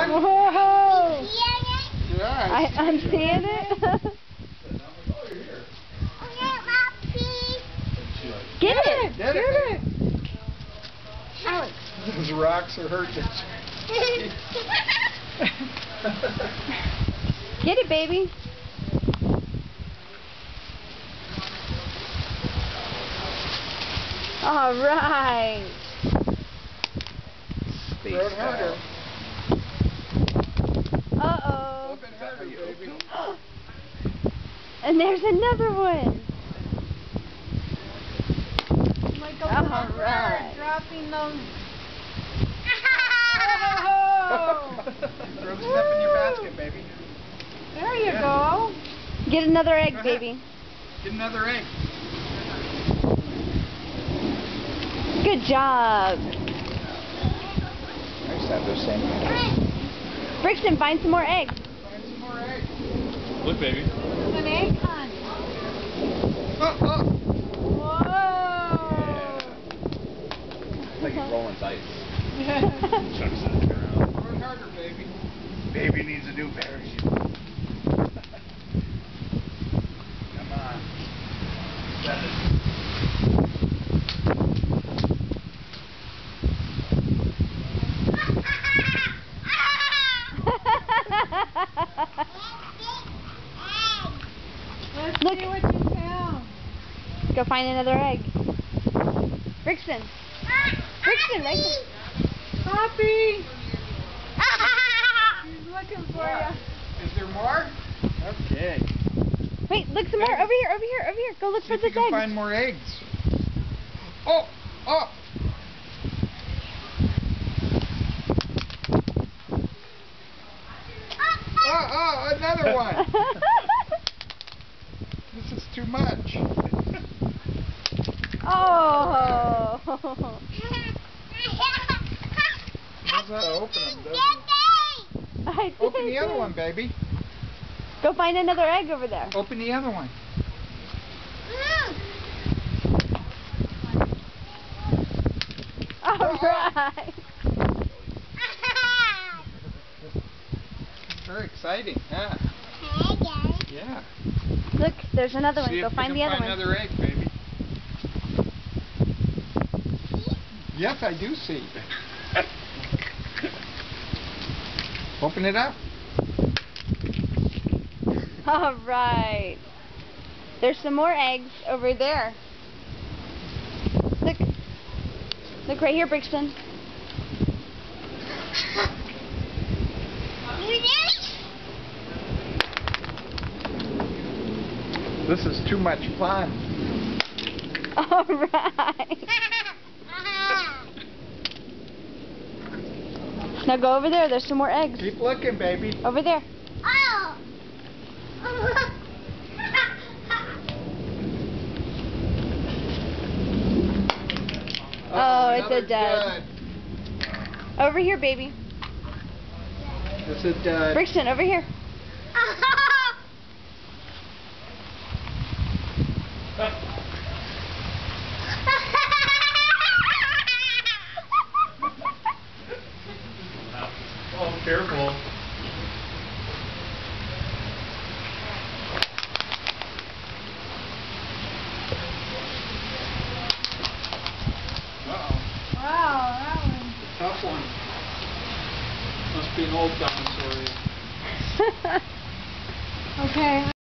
Whoa! Yeah, I'm seeing it. Get it! Get it! Alex. Those rocks are hurting. Get it, baby. All right. Throw it harder. Uh-oh. A bit harder, baby. And there's another one. Like a All little bird right. dropping those. Throw the stuff in your basket, baby. There you go. Get another egg, Go ahead. baby. Get another egg. Good job. Nice to have those same colors. Brixton, find some more eggs. Find some more eggs. Look, baby. There's an egg hunt. Oh! Whoa. It's like he's rolling dice. Yeah. Chucks it around. Throw it harder, baby. Baby needs a new parachute. Come on. Set it. Let's Look. see what you found. Go find another egg. Brixton. Brixton, right there. Poppy. He's looking for you. Is there more? Okay. Wait, look some more. Over here, over here, over here. Go look See for if you this can egg. find more eggs. Oh! Oh! Oh, another one. This is too much. Oh. Knows how to open them, doesn't he? I did Open the other it. one, baby. Go find another egg over there. Open the other one. All right. It's very exciting, huh? Yeah. Look, there's another one. See Go if find you the can other find one. another egg, baby. Yes, I do see. Open it up. All right. There's some more eggs over there. Look. Look right here, Brixton. This is too much fun. All right. Now go over there. There's some more eggs. Keep looking, baby. Over there. Oh, it's a another dud. Over here, baby. It's a dud. Brixton, over here. Oh, careful. Wow, that one. Tough one. Must be an old dinosaur. Okay.